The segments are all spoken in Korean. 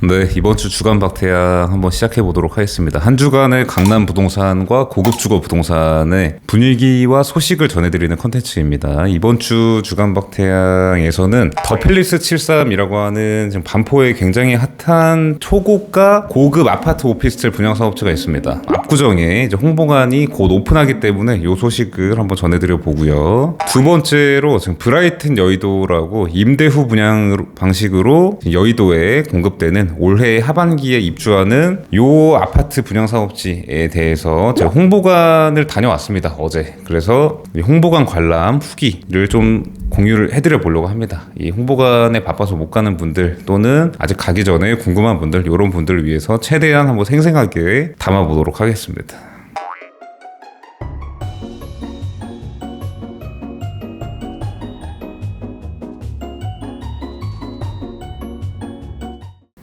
네, 이번 주 주간 박태양 한번 시작해 보도록 하겠습니다. 한 주간의 강남 부동산과 고급 주거 부동산의 분위기와 소식을 전해드리는 컨텐츠입니다. 이번 주 주간 박태양에서는 더 팰리스 73이라고 하는 지금 반포에 굉장히 핫한 초고가 고급 아파트 오피스텔 분양 사업체가 있습니다. 압구정에 이제 홍보관이 곧 오픈하기 때문에 이 소식을 한번 전해드려 보고요. 두 번째로 지금 브라이튼 여의도라고 임대 후 분양 방식으로 여의도에 공급되는 올해 하반기에 입주하는 요 아파트 분양 사업지에 대해서 제가 홍보관을 다녀왔습니다. 어제. 그래서 홍보관 관람 후기를 좀 공유를 해드려 보려고 합니다. 이 홍보관에 바빠서 못 가는 분들 또는 아직 가기 전에 궁금한 분들 이런 분들을 위해서 최대한 한번 생생하게 담아보도록 하겠습니다.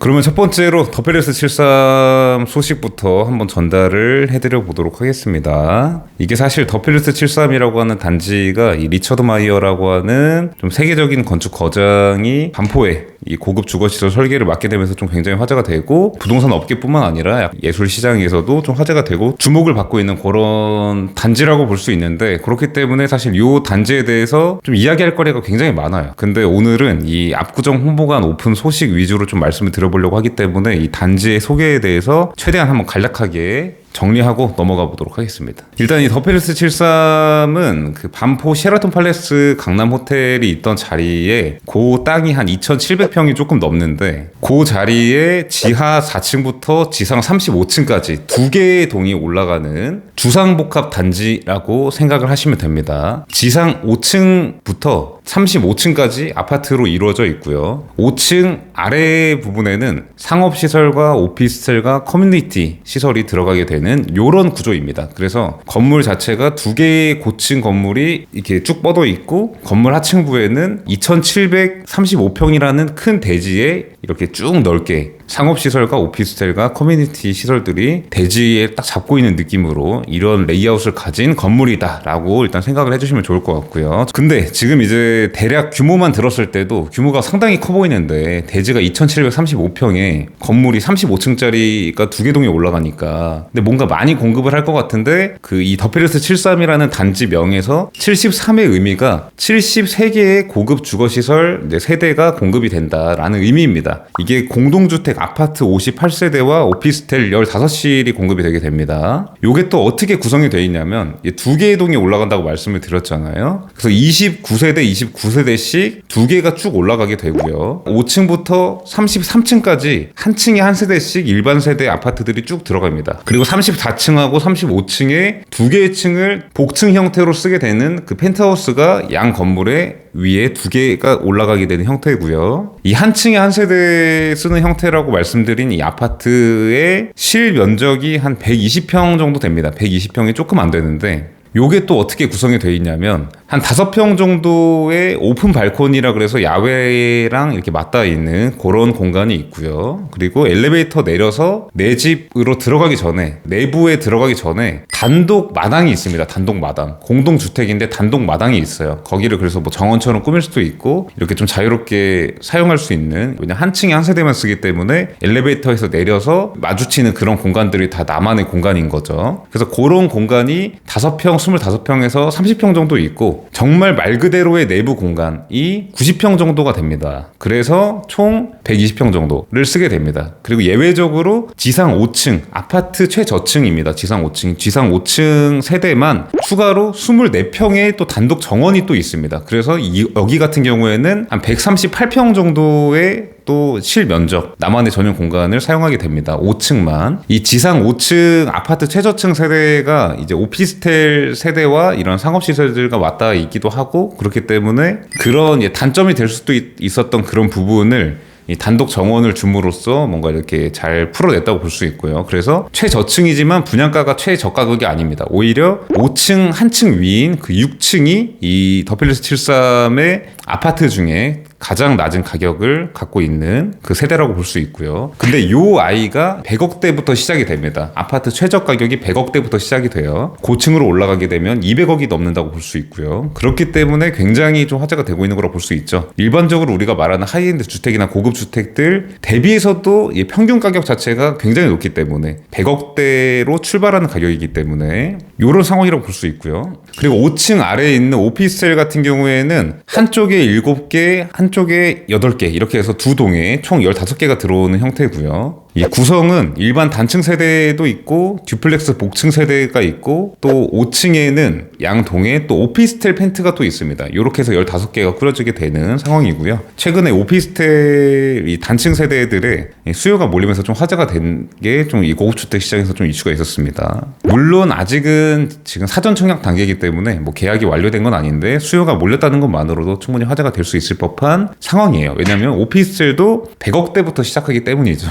그러면 첫 번째로 더 팰리스 73 소식부터 한번 전달을 해드려 보도록 하겠습니다. 이게 사실 더 팰리스 73이라고 하는 단지가 이 리처드 마이어라고 하는 좀 세계적인 건축 거장이 반포에 이 고급 주거시설 설계를 맡게 되면서 좀 굉장히 화제가 되고 부동산 업계뿐만 아니라 예술 시장에서도 좀 화제가 되고 주목을 받고 있는 그런 단지라고 볼 수 있는데, 그렇기 때문에 사실 이 단지에 대해서 좀 이야기할 거리가 굉장히 많아요. 근데 오늘은 이 압구정 홍보관 오픈 소식 위주로 좀 말씀을 드려보려고 하기 때문에 이 단지의 소개에 대해서 최대한 한번 간략하게 정리하고 넘어가 보도록 하겠습니다. 일단 이 더 팰리스 73은 그 반포 셰라톤 팔레스 강남 호텔이 있던 자리에 그 땅이 한 2,700평이 조금 넘는데, 그 자리에 지하 4층부터 지상 35층까지 두 개의 동이 올라가는 주상복합 단지라고 생각을 하시면 됩니다. 지상 5층부터 35층까지 아파트로 이루어져 있고요. 5층 아래 부분에는 상업시설과 오피스텔과 커뮤니티 시설이 들어가게 되는 이런 구조입니다. 그래서 건물 자체가 두 개의 고층 건물이 이렇게 쭉 뻗어 있고, 건물 하층부에는 2,735평이라는 큰 대지에 이렇게 쭉 넓게 상업시설과 오피스텔과 커뮤니티 시설들이 대지에 딱 잡고 있는 느낌으로 이런 레이아웃을 가진 건물이다 라고 일단 생각을 해주시면 좋을 것 같고요. 근데 지금 이제 대략 규모만 들었을 때도 규모가 상당히 커 보이는데, 대지가 2,735평에 건물이 35층짜리가 두 개 동에 올라가니까 근데 뭔가 많이 공급을 할 것 같은데, 그 이 더 팰리스 73이라는 단지 명에서 73의 의미가 73개의 고급 주거시설 세대가 공급이 된다라는 의미입니다. 이게 공동주택 아파트 58세대와 오피스텔 15실이 공급이 되게 됩니다. 이게 또 어떻게 구성이 되어 있냐면 두 개의 동이 올라간다고 말씀을 드렸잖아요. 그래서 29세대, 29세대씩 두 개가 쭉 올라가게 되고요. 5층부터 33층까지 한 층에 한 세대씩 일반 세대 아파트들이 쭉 들어갑니다. 그리고 34층하고 35층에 두 개의 층을 복층 형태로 쓰게 되는 그 펜트하우스가 양 건물에 위에 두 개가 올라가게 되는 형태고요. 이 한 층에 한 세대 쓰는 형태라고 말씀드린 이 아파트의 실면적이 한 120평 정도 됩니다. 120평이 조금 안 되는데, 요게 또 어떻게 구성이 되어 있냐면 한 5평 정도의 오픈 발코니라 그래서 야외랑 이렇게 맞닿아 있는 그런 공간이 있고요. 그리고 엘리베이터 내려서 내 집으로 들어가기 전에, 내부에 들어가기 전에 단독 마당이 있습니다. 단독 마당. 공동주택인데 단독 마당이 있어요. 거기를 그래서 뭐 정원처럼 꾸밀 수도 있고 이렇게 좀 자유롭게 사용할 수 있는, 왜냐 한 층에 한 세대만 쓰기 때문에 엘리베이터에서 내려서 마주치는 그런 공간들이 다 나만의 공간인 거죠. 그래서 그런 공간이 5평, 25평에서 30평 정도 있고, 정말 말 그대로의 내부 공간이 90평 정도가 됩니다. 그래서 총 120평 정도를 쓰게 됩니다. 그리고 예외적으로 지상 5층, 아파트 최저층입니다. 지상 5층 세대만 추가로 24평의 또 단독 정원이 또 있습니다. 그래서 여기 같은 경우에는 한 138평 정도의 또 실면적, 나만의 전용 공간을 사용하게 됩니다. 5층만. 이 지상 5층 아파트 최저층 세대가 이제 오피스텔 세대와 이런 상업시설들과 맞닿아 있기도 하고, 그렇기 때문에 그런 단점이 될 수도 있었던 그런 부분을 이 단독 정원을 줌으로써 뭔가 이렇게 잘 풀어냈다고 볼 수 있고요. 그래서 최저층이지만 분양가가 최저가격이 아닙니다. 오히려 5층 한 층 위인 그 6층이 이 더 팰리스 73의 아파트 중에 가장 낮은 가격을 갖고 있는 그 세대라고 볼 수 있고요. 근데 요 아이가 100억대부터 시작이 됩니다. 아파트 최저 가격이 100억대부터 시작이 돼요. 고층으로 올라가게 되면 200억이 넘는다고 볼 수 있고요. 그렇기 때문에 굉장히 좀 화제가 되고 있는 거라고 볼 수 있죠. 일반적으로 우리가 말하는 하이엔드 주택이나 고급 주택들 대비해서도 이 평균 가격 자체가 굉장히 높기 때문에 100억대로 출발하는 가격이기 때문에 이런 상황이라고 볼 수 있고요. 그리고 5층 아래에 있는 오피스텔 같은 경우에는 한쪽에 7개, 한쪽에 8개 이렇게 해서 두 동에 총 15개가 들어오는 형태고요. 이 구성은 일반 단층 세대도 있고 듀플렉스 복층 세대가 있고 또 5층에는 양동에 또 오피스텔 펜트가 또 있습니다. 이렇게 해서 15개가 꾸려지게 되는 상황이고요. 최근에 오피스텔 이 단층 세대들의 수요가 몰리면서 좀 화제가 된 게 좀 이 고급주택 시장에서 좀 이슈가 있었습니다. 물론 아직은 지금 사전 청약 단계이기 때문에 뭐 계약이 완료된 건 아닌데 수요가 몰렸다는 것만으로도 충분히 화제가 될 수 있을 법한 상황이에요. 왜냐하면 오피스텔도 100억대부터 시작하기 때문이죠.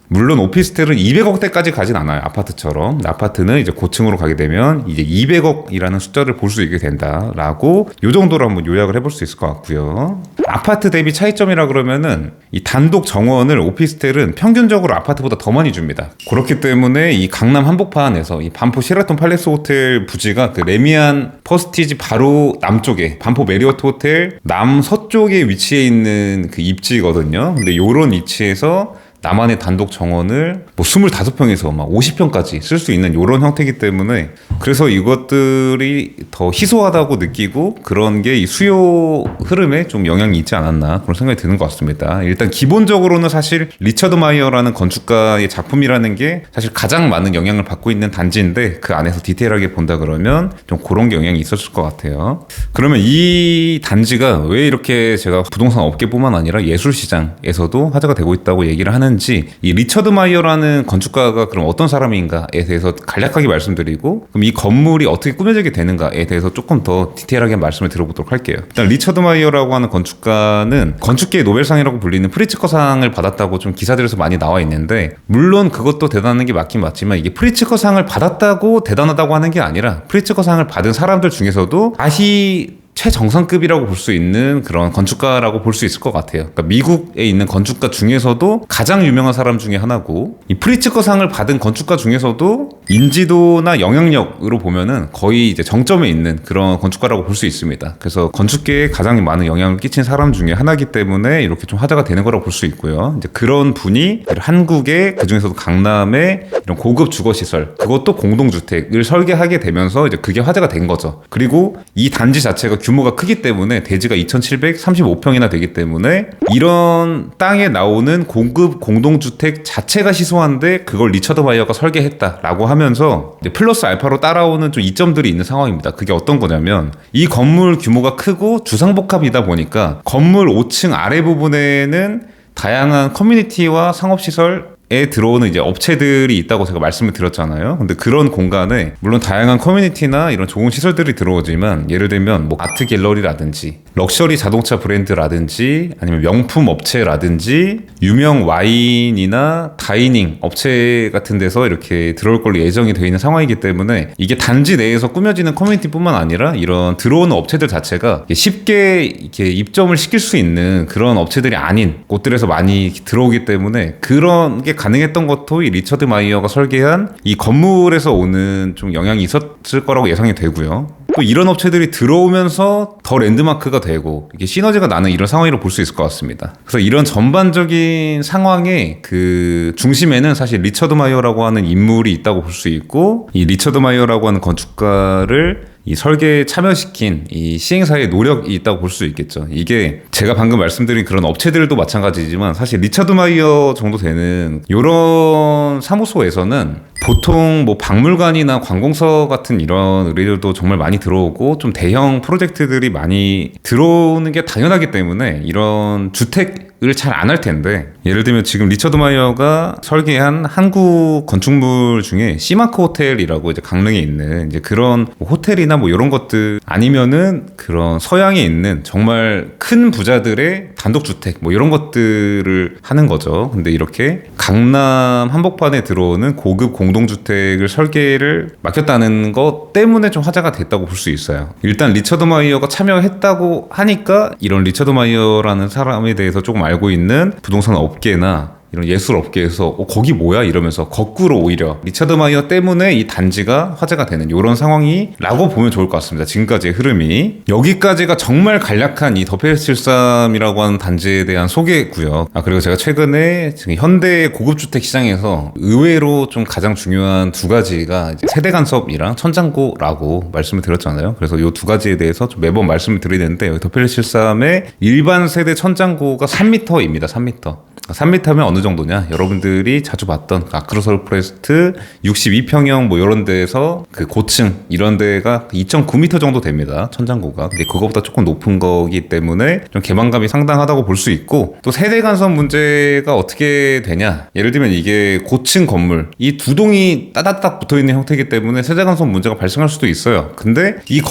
물론 오피스텔은 200억대까지 가진 않아요. 아파트처럼. 아파트는 이제 고층으로 가게 되면 이제 200억이라는 숫자를 볼 수 있게 된다라고 요 정도로 한번 요약을 해볼 수 있을 것 같고요. 아파트 대비 차이점이라 그러면은 이 단독 정원을 오피스텔은 평균적으로 아파트보다 더 많이 줍니다. 그렇기 때문에 이 강남 한복판에서 이 반포 시라톤 팔레스 호텔 부지가 그 레미안 퍼스티지 바로 남쪽에 반포 메리어트 호텔 남서쪽에 위치해 있는 그 입지거든요. 근데 요런 위치에서 나만의 단독 정원을 뭐 25평에서 막 50평까지 쓸 수 있는 이런 형태이기 때문에 그래서 이것들이 더 희소하다고 느끼고 그런 게 이 수요 흐름에 좀 영향이 있지 않았나 그런 생각이 드는 것 같습니다. 일단 기본적으로는 사실 리처드 마이어라는 건축가의 작품이라는 게 사실 가장 많은 영향을 받고 있는 단지인데 그 안에서 디테일하게 본다 그러면 좀 그런 게 영향이 있었을 것 같아요. 그러면 이 단지가 왜 이렇게 제가 부동산 업계뿐만 아니라 예술시장에서도 화제가 되고 있다고 얘기를 하는 이 리처드 마이어라는 건축가가 그럼 어떤 사람인가에 대해서 간략하게 말씀드리고 그럼 이 건물이 어떻게 꾸며지게 되는가에 대해서 조금 더 디테일하게 말씀을 드려보도록 할게요. 일단 리처드 마이어라고 하는 건축가는 건축계의 노벨상이라고 불리는 프리츠커상을 받았다고 좀 기사들에서 많이 나와 있는데 물론 그것도 대단한 게 맞긴 맞지만 이게 프리츠커상을 받았다고 대단하다고 하는 게 아니라 프리츠커상을 받은 사람들 중에서도 다시 최정상급이라고 볼 수 있는 그런 건축가라고 볼 수 있을 것 같아요. 그러니까 미국에 있는 건축가 중에서도 가장 유명한 사람 중에 하나고 이 프리츠커상을 받은 건축가 중에서도 인지도나 영향력으로 보면은 거의 이제 정점에 있는 그런 건축가라고 볼 수 있습니다. 그래서 건축계에 가장 많은 영향을 끼친 사람 중에 하나이기 때문에 이렇게 좀 화제가 되는 거라고 볼 수 있고요. 이제 그런 분이 한국의 그중에서도 강남의 이런 고급 주거시설 그것도 공동주택을 설계하게 되면서 이제 그게 화제가 된 거죠. 그리고 이 단지 자체가 규모가 크기 때문에 대지가 2,735평이나 되기 때문에 이런 땅에 나오는 고급 공동주택 자체가 희소한데 그걸 리처드 마이어가 설계했다라고 하면서 이제 플러스 알파로 따라오는 좀 이점들이 있는 상황입니다. 그게 어떤 거냐면 이 건물 규모가 크고 주상복합이다 보니까 건물 5층 아래 부분에는 다양한 커뮤니티와 상업시설 에 들어오는 이제 업체들이 있다고 제가 말씀을 드렸잖아요. 근데 그런 공간에 물론 다양한 커뮤니티나 이런 좋은 시설들이 들어오지만 예를 들면 뭐 아트 갤러리라든지 럭셔리 자동차 브랜드라든지 아니면 명품 업체라든지 유명 와인이나 다이닝 업체 같은 데서 이렇게 들어올 걸로 예정이 되어 있는 상황이기 때문에 이게 단지 내에서 꾸며지는 커뮤니티뿐만 아니라 이런 들어오는 업체들 자체가 쉽게 이렇게 입점을 시킬 수 있는 그런 업체들이 아닌 곳들에서 많이 들어오기 때문에 그런 게 가능했던 것도 이 리처드 마이어가 설계한 이 건물에서 오는 좀 영향이 있었을 거라고 예상이 되고요. 또 이런 업체들이 들어오면서 더 랜드마크가 되고 이게 시너지가 나는 이런 상황이라고 볼 수 있을 것 같습니다. 그래서 이런 전반적인 상황의 그 중심에는 사실 리처드 마이어라고 하는 인물이 있다고 볼 수 있고 이 리처드 마이어라고 하는 건축가를 이 설계에 참여시킨 이 시행사의 노력이 있다고 볼 수 있겠죠. 이게 제가 방금 말씀드린 그런 업체들도 마찬가지지만 사실 리처드 마이어 정도 되는 이런 사무소에서는 보통 뭐 박물관이나 관공서 같은 이런 의뢰들도 정말 많이 들어오고 좀 대형 프로젝트들이 많이 들어오는 게 당연하기 때문에 이런 주택 선택을 잘 안 할 텐데, 예를 들면 지금 리처드 마이어가 설계한 한국 건축물 중에 시마크 호텔이라고 이제 강릉에 있는 이제 그런 뭐 호텔이나 뭐 이런 것들, 아니면은 그런 서양에 있는 정말 큰 부자들의 단독주택 뭐 이런 것들을 하는 거죠. 근데 이렇게 강남 한복판에 들어오는 고급 공동주택을 설계를 맡겼다는 것 때문에 좀 화제가 됐다고 볼 수 있어요. 일단 리처드 마이어가 참여했다고 하니까 이런 리처드 마이어라는 사람에 대해서 조금 알고 있는 부동산 업계나 이런 예술 업계에서 거기 뭐야 이러면서 거꾸로 오히려 리처드 마이어 때문에 이 단지가 화제가 되는 이런 상황이라고 보면 좋을 것 같습니다. 지금까지의 흐름이. 여기까지가 정말 간략한 이 더 페리스 73이라고 하는 단지에 대한 소개고요. 그리고 제가 최근에 지금 현대 고급주택 시장에서 의외로 좀 가장 중요한 두 가지가 이제 세대 간섭이랑 천장고라고 말씀을 드렸잖아요. 그래서 이 두 가지에 대해서 좀 매번 말씀을 드리는데, 여기 더 페리스 73의 일반 세대 천장고가 3m입니다. 3m. 3m면 어느 정도냐? 여러분들이 자주 봤던 아크로설 프레스트 62평형 뭐 이런 데에서 그 고층 이런 데가 2.9m 정도 됩니다. 천장고가. 근데 그거보다 조금 높은 거기 때문에 좀 개방감이 상당하다고 볼 수 있고, 또 세대 간섭 문제가 어떻게 되냐? 예를 들면 이게 고층 건물 이 두 동이 따닥따닥 붙어 있는 형태이기 때문에 세대 간섭 문제가 발생할 수도 있어요. 근데 이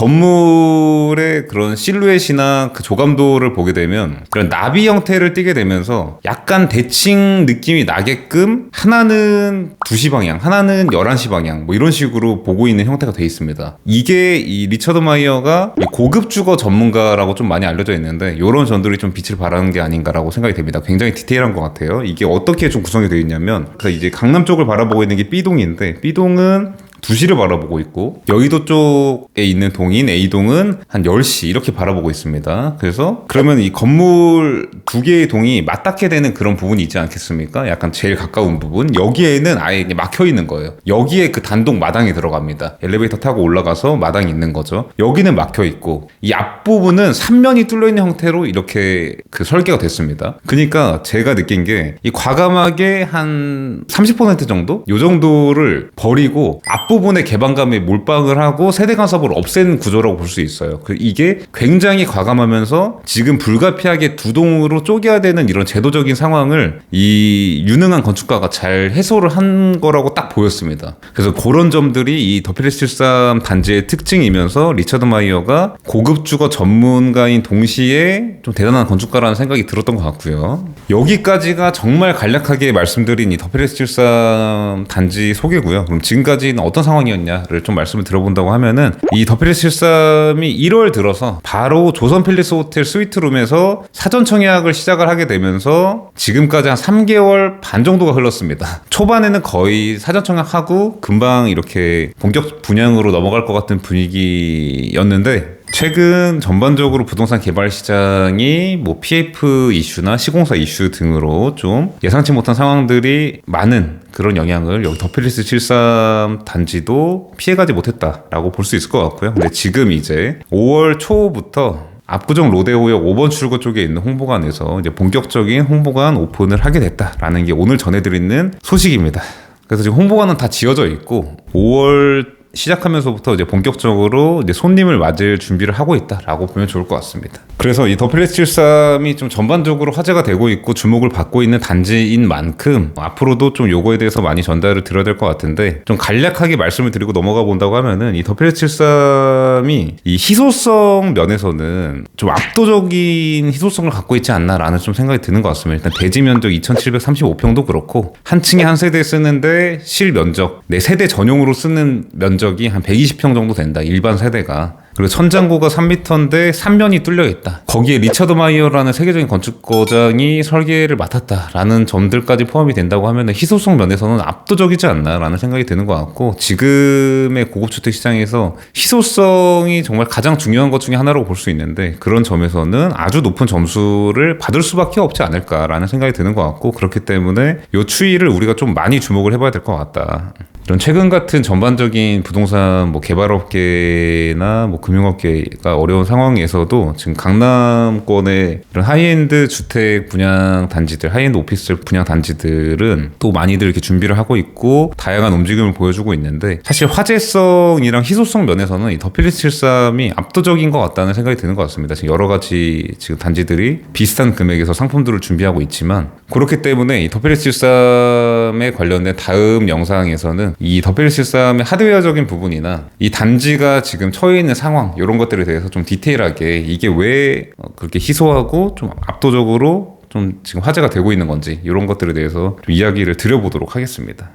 건물의 그런 실루엣이나 그 조감도를 보게 되면 그런 나비 형태를 띠게 되면서 약간 대칭 느낌이 나게끔 하나는 2시 방향, 하나는 11시 방향 뭐 이런 식으로 보고 있는 형태가 돼 있습니다. 이게 이 리처드 마이어가 고급 주거 전문가라고 좀 많이 알려져 있는데, 이런 점들이 좀 빛을 발하는 게 아닌가라고 생각이 됩니다. 굉장히 디테일한 것 같아요. 이게 어떻게 좀 구성이 되어 있냐면, 이제 강남 쪽을 바라보고 있는 게 B동인데, B동은 2시를 바라보고 있고, 여의도 쪽에 있는 동인 A동은 한 10시 이렇게 바라보고 있습니다. 그래서 그러면 이 건물 두 개의 동이 맞닿게 되는 그런 부분이 있지 않겠습니까? 약간 제일 가까운 부분. 여기에는 아예 막혀 있는 거예요. 여기에 그 단독 마당이 들어갑니다. 엘리베이터 타고 올라가서 마당이 있는 거죠. 여기는 막혀 있고, 이 앞부분은 3면이 뚫려 있는 형태로 이렇게 그 설계가 됐습니다. 그러니까 제가 느낀 게, 이 과감하게 한 30% 정도? 요 정도를 버리고 앞부분의 개방감에 몰빵을 하고 세대 간섭을 없앤 구조라고 볼 수 있어요. 이게 굉장히 과감하면서 지금 불가피하게 두 동으로 쪼개야 되는 이런 제도적인 상황을 이 유능한 건축가가 잘 해소를 한 거라고 딱 보였습니다. 그래서 그런 점들이 이 더 페리스 73 단지의 특징이면서 리처드 마이어가 고급 주거 전문가인 동시에 좀 대단한 건축가라는 생각이 들었던 것 같고요. 여기까지가 정말 간략하게 말씀드린 이 더 페리스 73 단지 소개고요. 그럼 지금까지는 어떤 상황이었냐를 좀 말씀을 들어본다고 하면은, 이 더 페리스 73이 1월 들어서 바로 조선 팰리스 호텔 스위트룸에서 사전 청약을 시작을 하게 되면서 지금까지 한 3개월 반 정도가 흘렀습니다. 초반에는 거의 사전 청약하고 금방 이렇게 본격 분양으로 넘어갈 것 같은 분위기였는데, 최근 전반적으로 부동산 개발 시장이 뭐 PF 이슈나 시공사 이슈 등으로 좀 예상치 못한 상황들이 많은 그런 영향을 여기 더 페리스 73 단지도 피해가지 못했다라고 볼 수 있을 것 같고요. 근데 지금 이제 5월 초부터 압구정 로데오역 5번 출구 쪽에 있는 홍보관에서 이제 본격적인 홍보관 오픈을 하게 됐다라는 게 오늘 전해드리는 소식입니다. 그래서 지금 홍보관은 다 지어져 있고 5월 시작하면서부터 이제 본격적으로 이제 손님을 맞을 준비를 하고 있다라고 보면 좋을 것 같습니다. 그래서 이 더 페리스 73이 좀 전반적으로 화제가 되고 있고 주목을 받고 있는 단지인 만큼 앞으로도 좀 요거에 대해서 많이 전달을 드려야 될 것 같은데, 좀 간략하게 말씀을 드리고 넘어가 본다고 하면은, 이 더 페리스 73이 이 희소성 면에서는 좀 압도적인 희소성을 갖고 있지 않나라는 좀 생각이 드는 것 같습니다. 일단 대지 면적 2735평도 그렇고, 한 층에 한 세대 쓰는데 실 면적, 내 세대 전용으로 쓰는 면적이 한 120평 정도 된다, 일반 세대가. 그리고 천장고가 3m인데 3면이 뚫려 있다. 거기에 리처드 마이어라는 세계적인 건축거장이 설계를 맡았다라는 점들까지 포함이 된다고 하면 희소성 면에서는 압도적이지 않나라는 생각이 드는 것 같고, 지금의 고급주택 시장에서 희소성이 정말 가장 중요한 것 중에 하나라고 볼 수 있는데, 그런 점에서는 아주 높은 점수를 받을 수밖에 없지 않을까라는 생각이 드는 것 같고, 그렇기 때문에 이 추이를 우리가 좀 많이 주목을 해봐야 될 것 같다. 이런 최근 같은 전반적인 부동산 뭐 개발업계나 뭐 금융업계가 어려운 상황에서도 지금 강남권의 이런 하이엔드 주택 분양 단지들, 하이엔드 오피스 분양 단지들은 또 많이들 이렇게 준비를 하고 있고 다양한 움직임을 보여주고 있는데 사실 화제성이랑 희소성 면에서는 이 더필리스 73이 압도적인 것 같다는 생각이 드는 것 같습니다. 지금 여러 가지 지금 단지들이 비슷한 금액에서 상품들을 준비하고 있지만 그렇기 때문에 이 더필리스 73에 관련된 다음 영상에서는 이 더필리스 73의 하드웨어적인 부분이나 이 단지가 지금 처해 있는 상황 이런 것들에 대해서 좀 디테일하게 이게 왜 그렇게 희소하고 좀 압도적으로 좀 지금 화제가 되고 있는 건지 이런 것들에 대해서 좀 이야기를 드려보도록 하겠습니다.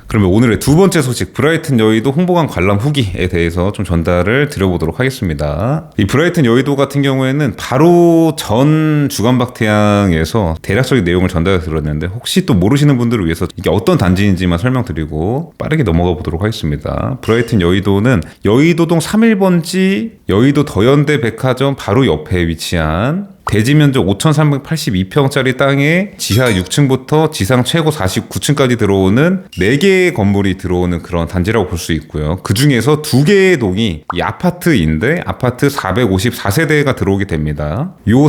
그러면 오늘의 두 번째 소식, 브라이튼 여의도 홍보관 관람 후기에 대해서 좀 전달을 드려보도록 하겠습니다. 이 브라이튼 여의도 같은 경우에는 바로 전 주간박태양에서 대략적인 내용을 전달해 드렸는데 혹시 또 모르시는 분들을 위해서 이게 어떤 단지인지만 설명드리고 빠르게 넘어가 보도록 하겠습니다. 브라이튼 여의도는 여의도동 3.1번지 여의도 더현대 백화점 바로 옆에 위치한 대지 면적 5,382평짜리 땅에 지하 6층부터 지상 최고 49층까지 들어오는 4개의 건물이 들어오는 그런 단지라고 볼 수 있고요. 그 중에서 2개의 동이 이 아파트인데 아파트 454세대가 들어오게 됩니다. 요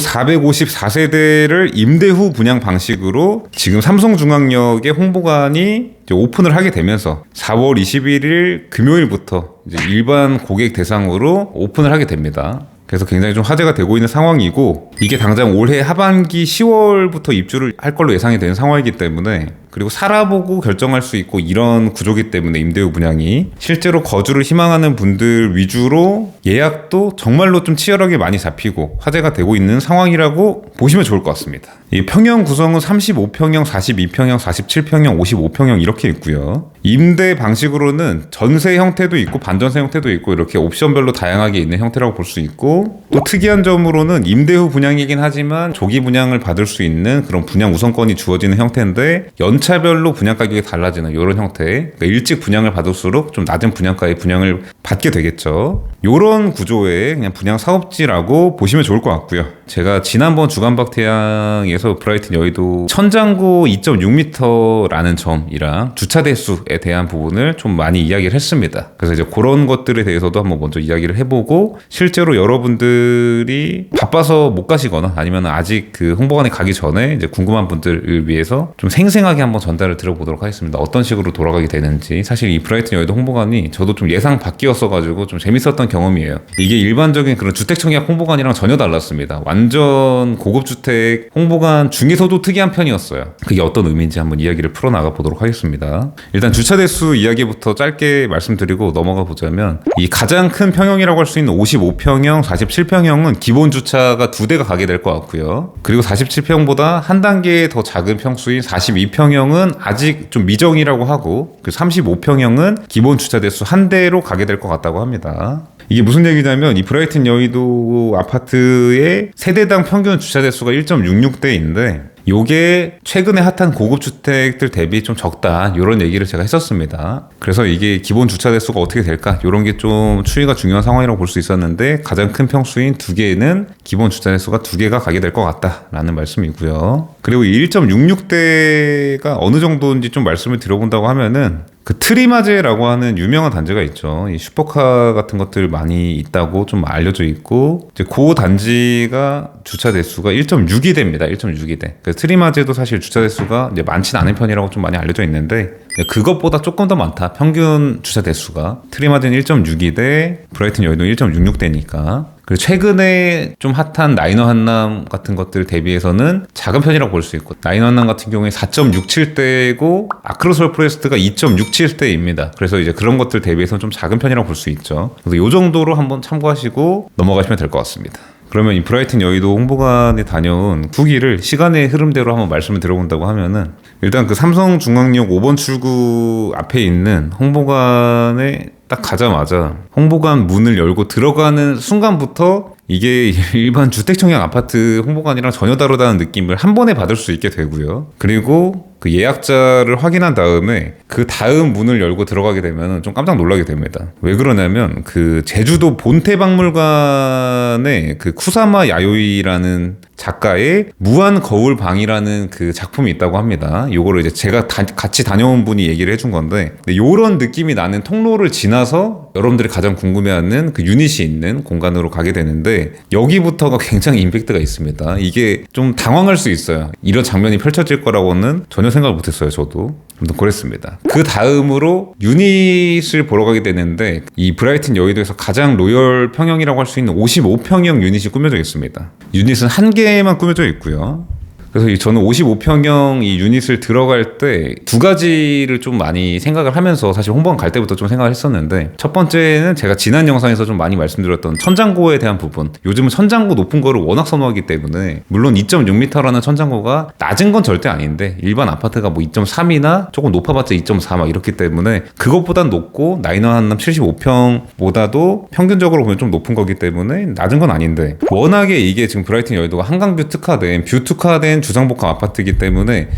454세대를 임대 후 분양 방식으로 지금 삼성중앙역의 홍보관이 이제 오픈을 하게 되면서 4월 21일 금요일부터 이제 일반 고객 대상으로 오픈을 하게 됩니다. 그래서 굉장히 좀 화제가 되고 있는 상황이고 이게 당장 올해 하반기 10월부터 입주를 할 걸로 예상이 되는 상황이기 때문에 그리고 살아보고 결정할 수 있고 이런 구조기 때문에 임대후 분양이 실제로 거주를 희망하는 분들 위주로 예약도 정말로 좀 치열하게 많이 잡히고 화제가 되고 있는 상황이라고 보시면 좋을 것 같습니다. 이 평형 구성은 35평형, 42평형, 47평형, 55평형 이렇게 있고요. 임대 방식으로는 전세 형태도 있고 반전세 형태도 있고 이렇게 옵션별로 다양하게 있는 형태라고 볼 수 있고 또 특이한 점으로는 임대 후 분양이긴 하지만 조기 분양을 받을 수 있는 그런 분양 우선권이 주어지는 형태인데 연차별로 분양 가격이 달라지는 이런 형태. 그러니까 일찍 분양을 받을수록 좀 낮은 분양가의 분양을 받게 되겠죠. 이런 구조의 그냥 분양 사업지라고 보시면 좋을 것 같고요. 제가 지난번 주간박태양에서 브라이튼 여의도 천장고 2.6m라는 점이랑 주차 대수에 대한 부분을 좀 많이 이야기를 했습니다. 그래서 이제 그런 것들에 대해서도 한번 먼저 이야기를 해보고 실제로 여러분들이 바빠서 못 가시거나 아니면 아직 그 홍보관에 가기 전에 이제 궁금한 분들을 위해서 좀 생생하게 한번 전달을 드려보도록 하겠습니다. 어떤 식으로 돌아가게 되는지. 사실 이 브라이튼 여의도 홍보관이 저도 좀 예상 밖이었어가지고 좀 재밌었던 경험이에요. 이게 일반적인 그런 주택청약 홍보관이랑 전혀 달랐습니다. 완전 고급 주택 홍보관 중에서도 특이한 편이었어요. 그게 어떤 의미인지 한번 이야기를 풀어나가 보도록 하겠습니다. 일단 주차 대수 이야기부터 짧게 말씀드리고 넘어가 보자면 이 가장 큰 평형이라고 할 수 있는 55평형, 47평형은 기본 주차가 2대가 가게 될 것 같고요. 그리고 47평보다 한 단계 더 작은 평수인 42평형은 아직 좀 미정이라고 하고 그 35평형은 기본 주차 대수 1대로 가게 될 것 같다고 합니다. 이게 무슨 얘기냐면 이 브라이튼 여의도 아파트의 세대당 평균 주차 대수가 1.66대인데 요게 최근에 핫한 고급 주택들 대비 좀 적다 이런 얘기를 제가 했었습니다. 그래서 이게 기본 주차 대수가 어떻게 될까 이런 게 좀 추이가 중요한 상황이라고 볼 수 있었는데 가장 큰 평수인 2개는 기본 주차 대수가 2개가 가게 될 것 같다라는 말씀이고요. 그리고 이 1.66대가 어느 정도인지 좀 말씀을 드려본다고 하면은 그 트리마제라고 하는 유명한 단지가 있죠. 이 슈퍼카 같은 것들 많이 있다고 좀 알려져 있고 이제 그 단지가 주차 대수가 1.62대입니다. 1.62대. 그래서 트리마제도 사실 주차 대수가 이제 많지는 않은 편이라고 좀 많이 알려져 있는데 그것보다 조금 더 많다. 평균 주차 대수가 트리마제는 1.62대, 브라이튼 여의도 1.66대니까. 그리고 최근에 좀 핫한 라이너 한남 같은 것들 대비해서는 작은 편이라고 볼 수 있고 라이너 한남 같은 경우에 4.67대고 아크로솔 프레스트가 2.67대입니다. 그래서 이제 그런 것들 대비해서는 좀 작은 편이라고 볼 수 있죠. 그래서 이 정도로 한번 참고하시고 넘어가시면 될 것 같습니다. 그러면 이 브라이튼 여의도 홍보관에 다녀온 후기를 시간의 흐름대로 한번 말씀을 드려본다고 하면은 일단 그 삼성중앙역 5번 출구 앞에 있는 홍보관에 딱 가자마자 홍보관 문을 열고 들어가는 순간부터 이게 일반 주택청약 아파트 홍보관이랑 전혀 다르다는 느낌을 한 번에 받을 수 있게 되고요. 그리고 그 예약자를 확인한 다음에 그 다음 문을 열고 들어가게 되면 좀 깜짝 놀라게 됩니다. 왜 그러냐면 그 제주도 본태박물관에 그 쿠사마 야요이라는 작가의 무한 거울 방이라는 그 작품이 있다고 합니다. 요거를 이제 제가 같이 다녀온 분이 얘기를 해준 건데, 요런 느낌이 나는 통로를 지나서 여러분들이 가장 궁금해하는 그 유닛이 있는 공간으로 가게 되는데, 여기부터가 굉장히 임팩트가 있습니다. 이게 좀 당황할 수 있어요. 이런 장면이 펼쳐질 거라고는 전혀 생각을 못했어요. 저도. 아무튼 그랬습니다. 그 다음으로 유닛을 보러 가게 되는데, 이 브라이튼 여의도에서 가장 로열 평형이라고 할 수 있는 55평형 유닛이 꾸며져 있습니다. 유닛은 한 개만 꾸며져 있고요. 그래서 저는 55평형 이 유닛을 들어갈 때 두 가지를 좀 많이 생각을 하면서, 사실 홍보관 갈 때부터 좀 생각을 했었는데, 첫 번째는 제가 지난 영상에서 좀 많이 말씀드렸던 천장고에 대한 부분. 요즘은 천장고 높은 거를 워낙 선호하기 때문에, 물론 2.6m라는 천장고가 낮은 건 절대 아닌데 일반 아파트가 뭐 2.3이나 조금 높아봤자 2.4 막 이렇기 때문에 그것보단 높고, 나인원 한남 75평보다도 평균적으로 보면 좀 높은 거기 때문에 낮은 건 아닌데, 워낙에 이게 지금 브라이튼 여의도가 한강뷰 특화된 주상복합 아파트이기 때문에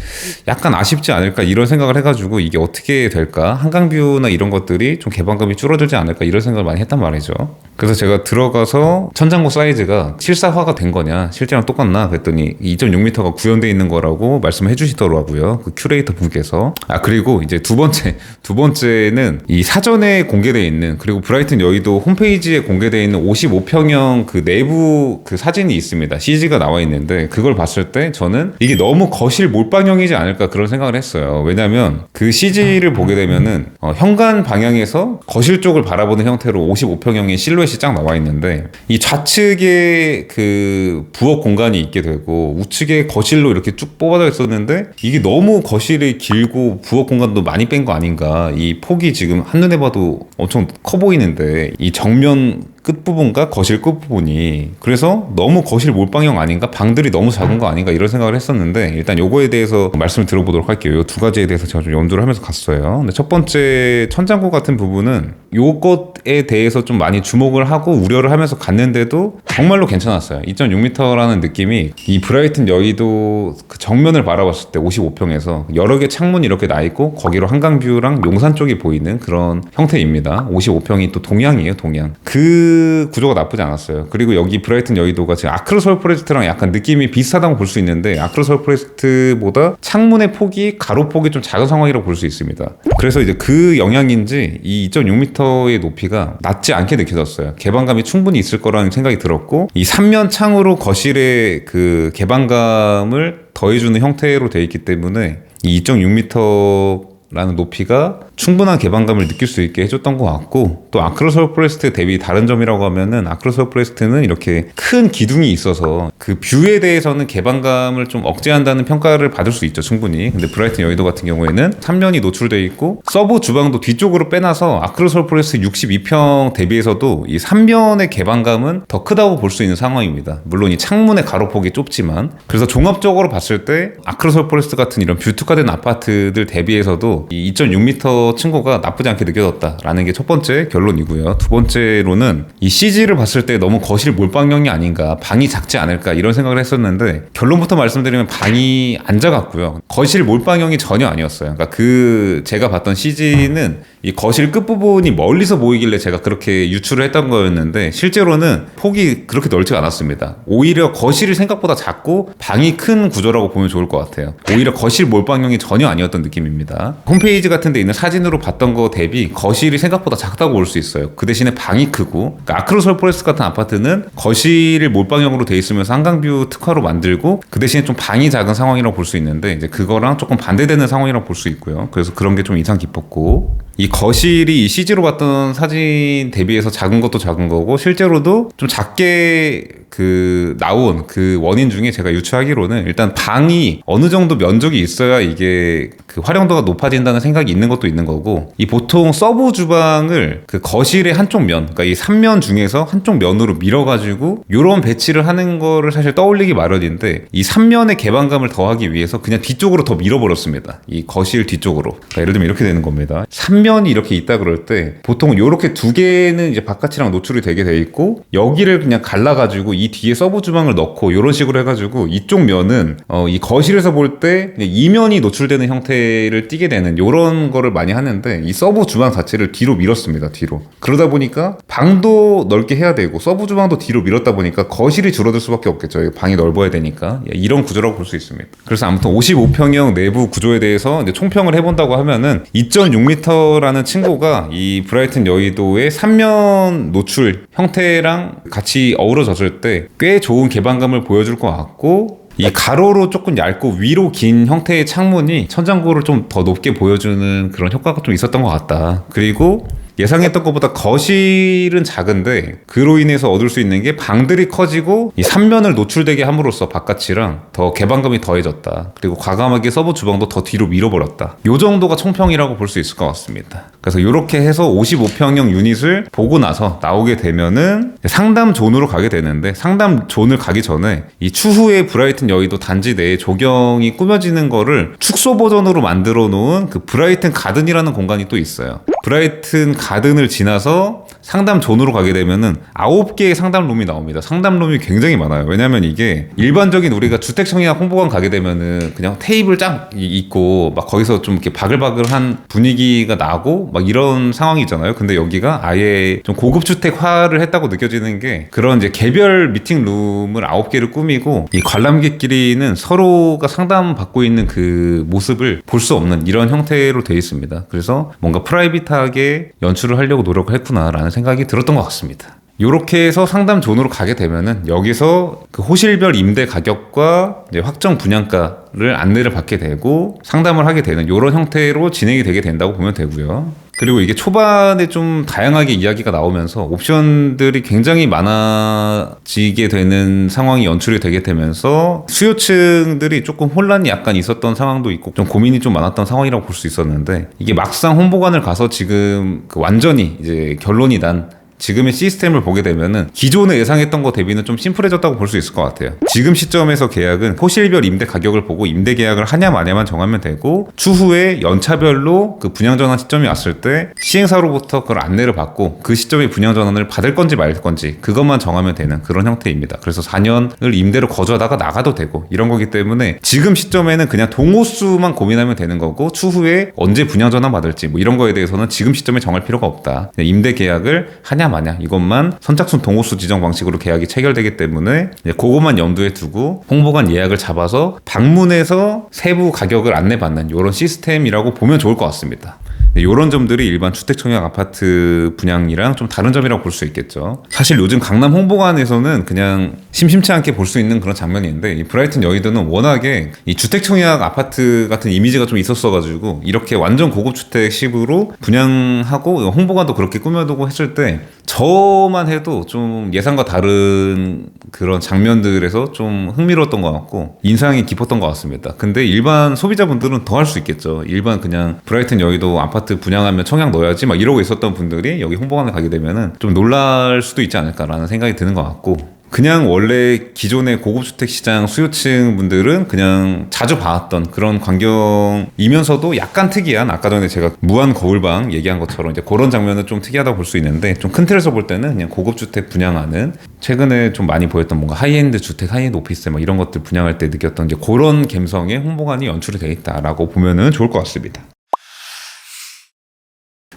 약간 아쉽지 않을까 이런 생각을 해가지고, 이게 어떻게 될까, 한강뷰나 이런 것들이 좀 개방감이 줄어들지 않을까 이런 생각을 많이 했단 말이죠. 그래서 제가 들어가서 천장고 사이즈가 7사화가 된 거냐, 실제랑 똑같나 그랬더니 2.6m가 구현되어 있는 거라고 말씀해 주시더라고요, 그 큐레이터 분께서. 그리고 이제 두 번째는 이 사전에 공개되어 있는, 그리고 브라이튼 여의도 홈페이지에 공개되어 있는 55평형 그 내부 그 사진이 있습니다. CG가 나와 있는데, 그걸 봤을 때 저는 이게 너무 거실 몰빵형이지 않을까 그런 생각을 했어요. 왜냐면 그 CG를 보게 되면은 현관 방향에서 거실 쪽을 바라보는 형태로 55평형의 실루엣이 쫙 나와 있는데, 이 좌측에 그 부엌 공간이 있게 되고 우측에 거실로 이렇게 쭉 뽑아져 있었는데, 이게 너무 거실이 길고 부엌 공간도 많이 뺀 거 아닌가. 이 폭이 지금 한눈에 봐도 엄청 커 보이는데, 이 정면 끝부분과 거실 끝부분이, 그래서 너무 거실 몰빵형 아닌가, 방들이 너무 작은 거 아닌가 이런 생각을 했었는데, 일단 요거에 대해서 말씀을 들어보도록 할게요. 요 두 가지에 대해서 제가 좀 염두를 하면서 갔어요. 근데 첫 번째 천장고 같은 부분은 요것에 대해서 좀 많이 주목을 하고 우려를 하면서 갔는데도 정말로 괜찮았어요. 2.6m라는 느낌이, 이 브라이튼 여의도 그 정면을 바라봤을 때 55평에서 여러 개 창문이 이렇게 나 있고 거기로 한강뷰랑 용산 쪽이 보이는 그런 형태입니다. 55평이 또 동양이에요, 동양. 그 구조가 나쁘지 않았어요. 그리고 여기 브라이튼 여의도가 지금 아크로서울 포레스트랑 약간 느낌이 비슷하다고 볼 수 있는데, 아크로서울 포레스트보다 창문의 폭이, 가로폭이 좀 작은 상황이라고 볼 수 있습니다. 그래서 이제 그 영향인지 이 2.6m의 높이가 낮지 않게 느껴졌어요. 개방감이 충분히 있을 거라는 생각이 들었고, 이 3면 창으로 거실의 그 개방감을 더해주는 형태로 되어 있기 때문에 이 2.6m라는 높이가 충분한 개방감을 느낄 수 있게 해줬던 것 같고, 또 아크로서울 포레스트 대비 다른 점이라고 하면은, 아크로서울 포레스트는 이렇게 큰 기둥이 있어서 그 뷰에 대해서는 개방감을 좀 억제한다는 평가를 받을 수 있죠, 충분히. 근데 브라이튼 여의도 같은 경우에는 3면이 노출되어 있고 서브 주방도 뒤쪽으로 빼놔서 아크로서울 포레스트 62평 대비해서도 이 3면의 개방감은 더 크다고 볼 수 있는 상황입니다. 물론 이 창문의 가로폭이 좁지만. 그래서 종합적으로 봤을 때 아크로서울 포레스트 같은 이런 뷰 특화된 아파트들 대비해서도 이 2.6m 층고가 나쁘지 않게 느껴졌다라는 게 첫 번째 결론이고요. 두 번째로는 이 CG를 봤을 때 너무 거실 몰빵형이 아닌가, 방이 작지 않을까 이런 생각을 했었는데, 결론부터 말씀드리면 방이 안 작았고요. 거실 몰빵형이 전혀 아니었어요. 그러니까 그 제가 봤던 CG는 이 거실 끝부분이 멀리서 보이길래 제가 그렇게 유추를 했던 거였는데, 실제로는 폭이 그렇게 넓지가 않았습니다. 오히려 거실이 생각보다 작고 방이 큰 구조라고 보면 좋을 것 같아요. 오히려 거실 몰빵형이 전혀 아니었던 느낌입니다. 홈페이지 같은 데 있는 사진으로 봤던 거 대비 거실이 생각보다 작다고 볼 수 있어요. 그 대신에 방이 크고, 그러니까 아크로서울 포레스트 같은 아파트는 거실을 몰빵형으로 돼 있으면서 한강뷰 특화로 만들고, 그 대신에 좀 방이 작은 상황이라고 볼 수 있는데, 이제 그거랑 조금 반대되는 상황이라고 볼 수 있고요. 그래서 그런 게 좀 인상 깊었고, 이 거실이 이 CG로 봤던 사진 대비해서 작은 것도 작은 거고, 실제로도 좀 작게 그 나온 그 원인 중에 제가 유추하기로는, 일단 방이 어느 정도 면적이 있어야 이게 그 활용도가 높아진다는 생각이 있는 것도 있는 거고, 이 보통 서브 주방을 그 거실의 한쪽 면, 그러니까 이 3면 중에서 한쪽 면으로 밀어가지고 요런 배치를 하는 거를 사실 떠올리기 마련인데, 이 3면의 개방감을 더하기 위해서 그냥 뒤쪽으로 더 밀어버렸습니다. 이 거실 뒤쪽으로. 그러니까 예를 들면 이렇게 되는 겁니다. 3면이 이렇게 있다 그럴 때 보통은 요렇게 두 개는 이제 바깥이랑 노출이 되게 돼 있고, 여기를 그냥 갈라가지고 이 뒤에 서브 주방을 넣고 이런 식으로 해가지고 이쪽 면은 이 거실에서 볼 때 이면이 노출되는 형태를 띠게 되는 이런 거를 많이 하는데 이 서브 주방 자체를 뒤로 밀었습니다. 뒤로. 그러다 보니까 방도 넓게 해야 되고 서브 주방도 뒤로 밀었다 보니까 거실이 줄어들 수밖에 없겠죠. 방이 넓어야 되니까. 이런 구조라고 볼 수 있습니다. 그래서 아무튼 55평형 내부 구조에 대해서 이제 총평을 해본다고 하면은 2.6m라는 층고가 이 브라이튼 여의도의 3면 노출 형태랑 같이 어우러졌을 때 꽤 좋은 개방감을 보여줄 것 같고, 이 가로로 조금 얇고 위로 긴 형태의 창문이 천장고를 좀 더 높게 보여주는 그런 효과가 좀 있었던 것 같다. 그리고 예상했던 것보다 거실은 작은데 그로 인해서 얻을 수 있는 게 방들이 커지고 이 3면을 노출되게 함으로써 바깥이랑 더 개방감이 더해졌다. 그리고 과감하게 서브 주방도 더 뒤로 밀어버렸다. 요 정도가 총평이라고 볼 수 있을 것 같습니다. 그래서 이렇게 해서 55평형 유닛을 보고 나서 나오게 되면은 상담 존으로 가게 되는데, 상담 존을 가기 전에 이 추후에 브라이튼 여의도 단지 내에 조경이 꾸며지는 거를 축소 버전으로 만들어 놓은 그 브라이튼 가든이라는 공간이 또 있어요. 브라이튼 가든을 지나서 상담 존으로 가게 되면은 9개의 상담룸이 나옵니다. 상담룸이 굉장히 많아요. 왜냐면 이게 일반적인 우리가 주택청약 홍보관 가게 되면은 그냥 테이블 쫙 있고 막 거기서 좀 이렇게 바글바글한 분위기가 나고 막 이런 상황이 있잖아요. 근데 여기가 아예 좀 고급 주택화를 했다고 느껴지는 게, 그런 이제 개별 미팅룸을 9개를 꾸미고 이 관람객끼리는 서로가 상담받고 있는 그 모습을 볼 수 없는 이런 형태로 되어 있습니다. 그래서 뭔가 프라이빗하게 연출을 하려고 노력을 했구나라는 생각이 들었던 것 같습니다. 이렇게 해서 상담 존으로 가게 되면은 여기서 그 호실별 임대 가격과 이제 확정 분양가를 안내를 받게 되고 상담을 하게 되는 이런 형태로 진행이 되게 된다고 보면 되고요. 그리고 이게 초반에 좀 다양하게 이야기가 나오면서 옵션들이 굉장히 많아지게 되는 상황이 연출이 되게 되면서 수요층들이 조금 혼란이 약간 있었던 상황도 있고 좀 고민이 좀 많았던 상황이라고 볼 수 있었는데, 이게 막상 홍보관을 가서 지금 그 완전히 이제 결론이 난 지금의 시스템을 보게 되면은 기존에 예상했던 거 대비는 좀 심플해졌다고 볼 수 있을 것 같아요. 지금 시점에서 계약은 호실별 임대 가격을 보고 임대 계약을 하냐 마냐만 정하면 되고, 추후에 연차별로 그 분양 전환 시점이 왔을 때 시행사로부터 그걸 안내를 받고 그 시점에 분양 전환을 받을 건지 말 건지 그것만 정하면 되는 그런 형태입니다. 그래서 4년을 임대로 거주하다가 나가도 되고 이런 거기 때문에 지금 시점에는 그냥 동호수만 고민하면 되는 거고, 추후에 언제 분양 전환 받을지 뭐 이런 거에 대해서는 지금 시점에 정할 필요가 없다. 임대 계약을 하냐 마냐 이것만 선착순 동호수 지정 방식으로 계약이 체결되기 때문에 그것만 염두에 두고 홍보관 예약을 잡아서 방문해서 세부 가격을 안내받는 이런 시스템이라고 보면 좋을 것 같습니다. 이런 점들이 일반 주택청약 아파트 분양이랑 좀 다른 점이라고 볼 수 있겠죠. 사실 요즘 강남 홍보관에서는 그냥 심심치 않게 볼 수 있는 그런 장면인데, 이 브라이튼 여의도는 워낙에 이 주택청약 아파트 같은 이미지가 좀 있었어가지고 이렇게 완전 고급 주택식으로 분양하고 홍보관도 그렇게 꾸며두고 했을 때 저만 해도 좀 예상과 다른 그런 장면들에서 좀 흥미로웠던 것 같고 인상이 깊었던 것 같습니다. 근데 일반 소비자분들은 더 할 수 있겠죠. 일반 그냥 브라이튼 여의도 아파트 분양하면 청약 넣어야지 막 이러고 있었던 분들이 여기 홍보관에 가게 되면은 좀 놀랄 수도 있지 않을까라는 생각이 드는 것 같고, 그냥 원래 기존의 고급주택 시장 수요층 분들은 그냥 자주 봐왔던 그런 광경이면서도 약간 특이한, 아까 전에 제가 무한 거울방 얘기한 것처럼 이제 그런 장면은 좀 특이하다고 볼 수 있는데, 좀 큰 틀에서 볼 때는 그냥 고급주택 분양하는, 최근에 좀 많이 보였던 뭔가 하이엔드 주택, 하이엔드 오피스 막 이런 것들 분양할 때 느꼈던 이제 그런 감성의 홍보관이 연출이 되어 있다라고 보면은 좋을 것 같습니다.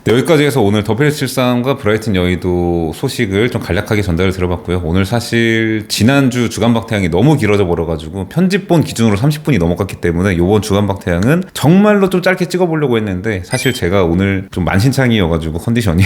네, 여기까지 해서 오늘 WS73과 브라이튼 여의도 소식을 좀 간략하게 전달을 드려봤고요. 오늘 사실 지난주 주간박태양이 너무 길어져 버려가지고 편집본 기준으로 30분이 넘어갔기 때문에 이번 주간박태양은 정말로 좀 짧게 찍어보려고 했는데, 사실 제가 오늘 좀 만신창이어가지고 컨디션이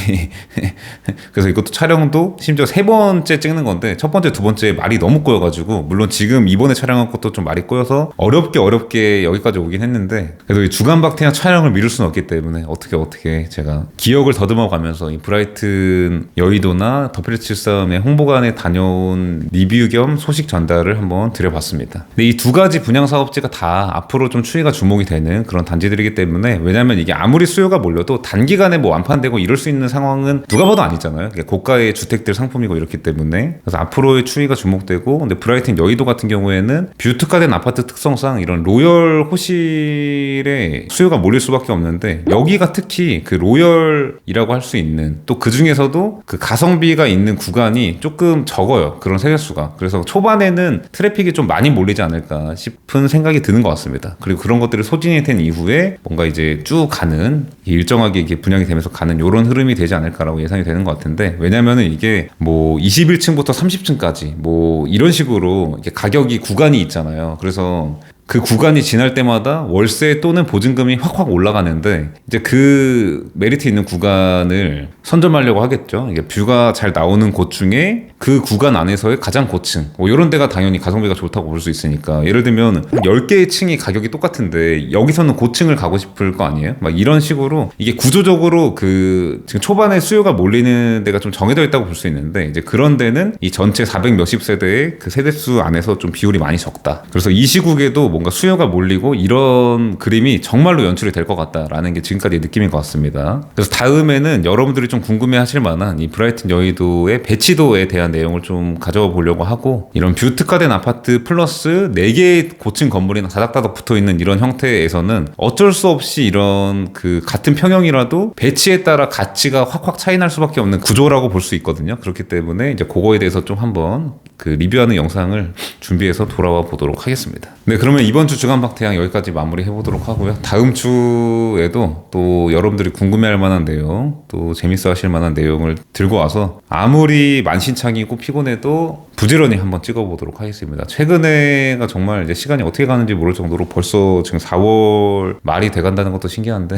그래서 이것도 촬영도 심지어 3번째 찍는 건데 첫 번째, 두 번째 말이 너무 꼬여가지고, 물론 지금 이번에 촬영한 것도 좀 말이 꼬여서 어렵게 여기까지 오긴 했는데, 그래도 이 주간박태양 촬영을 미룰 수는 없기 때문에 어떻게 제가 기억을 더듬어 가면서 이 브라이튼 여의도나 WS73의 홍보관에 다녀온 리뷰 겸 소식 전달을 한번 드려봤습니다. 근데 이 두 가지 분양 사업지가 다 앞으로 좀 추이가 주목이 되는 그런 단지들이기 때문에, 왜냐면 이게 아무리 수요가 몰려도 단기간에 뭐 완판되고 이럴 수 있는 상황은 누가 봐도 아니잖아요. 고가의 주택들 상품이고 이렇기 때문에. 그래서 앞으로의 추이가 주목되고, 근데 브라이튼 여의도 같은 경우에는 뷰 특화된 아파트 특성상 이런 로열 호실에 수요가 몰릴 수밖에 없는데, 여기가 특히 그 로열 고지혈이라고 할 수 있는, 또 그 중에서도 그 가성비가 있는 구간이 조금 적어요. 그런 세대수가. 그래서 초반에는 트래픽이 좀 많이 몰리지 않을까 싶은 생각이 드는 것 같습니다. 그리고 그런 것들이 소진이 된 이후에 뭔가 이제 쭉 가는, 일정하게 이게 분양이 되면서 가는 이런 흐름이 되지 않을까라고 예상이 되는 것 같은데, 왜냐면은 이게 뭐 21층부터 30층까지 뭐 이런 식으로 이렇게 가격이 구간이 있잖아요. 그래서 그 구간이 지날 때마다 월세 또는 보증금이 확확 올라가는데, 이제 그 메리트 있는 구간을 선점하려고 하겠죠. 이게 뷰가 잘 나오는 곳 중에 그 구간 안에서의 가장 고층, 뭐 이런 데가 당연히 가성비가 좋다고 볼 수 있으니까, 예를 들면 10개의 층이 가격이 똑같은데 여기서는 고층을 가고 싶을 거 아니에요? 막 이런 식으로 이게 구조적으로 그 지금 초반에 수요가 몰리는 데가 좀 정해져 있다고 볼 수 있는데, 이제 그런 데는 이 전체 400 몇십 세대의 그 세대수 안에서 좀 비율이 많이 적다. 그래서 이 시국에도 뭔가 수요가 몰리고 이런 그림이 정말로 연출이 될 것 같다라는 게 지금까지의 느낌인 것 같습니다. 그래서 다음에는 여러분들이 좀 궁금해 하실 만한 이 브라이튼 여의도의 배치도에 대한 내용을 좀 가져와 보려고 하고, 이런 뷰 특화된 아파트 플러스 4개의 고층 건물이나 다닥다닥 붙어있는 이런 형태에서는 어쩔 수 없이 이런 그 같은 평형이라도 배치에 따라 가치가 확확 차이 날 수밖에 없는 구조라고 볼 수 있거든요. 그렇기 때문에 이제 그거에 대해서 좀 한번 그 리뷰하는 영상을 준비해서 돌아와 보도록 하겠습니다. 네, 그러면 이번 주 주간 박태양 여기까지 마무리 해보도록 하고요. 다음 주에도 또 여러분들이 궁금해할 만한 내용, 또 재밌어 하실 만한 내용을 들고 와서 아무리 만신창이고 피곤해도 부지런히 한번 찍어보도록 하겠습니다. 최근에가 정말 이제 시간이 어떻게 가는지 모를 정도로 벌써 지금 4월 말이 돼간다는 것도 신기한데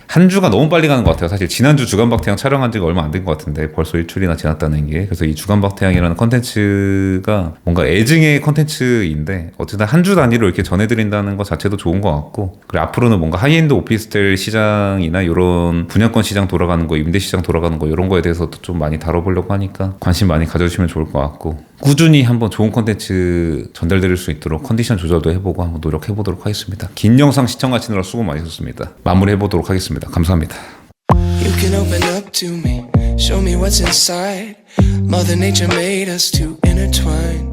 한 주가 너무 빨리 가는 것 같아요. 사실 지난주 주간 박태양 촬영한 지가 얼마 안 된 것 같은데 벌써 일주일이나 지났다는 게, 그래서 이 주간 박태양이라는 컨텐츠가 뭔가 애증의 컨텐츠인데 어쨌든 한 주 단위로 이렇게 전해드린다는 것 자체도 좋은 것 같고, 그리고 앞으로는 뭔가 하이엔드 오피스텔 시장이나 이런 분양권 시장 돌아가는 거, 임대 시장 돌아가는 거, 이런 거에 대해서도 좀 많이 다뤄보려고 하니까 관심 많이 가져주시면 좋을 것 같고, 꾸준히 한번 좋은 컨텐츠 전달드릴 수 있도록 컨디션 조절도 해보고 한번 노력해보도록 하겠습니다. 긴 영상 시청하시느라 수고 많으셨습니다. 마무리해보도록 하겠습니다. 감사합니다. You can open up to me, show me what's inside. Mother Nature made us to intertwine.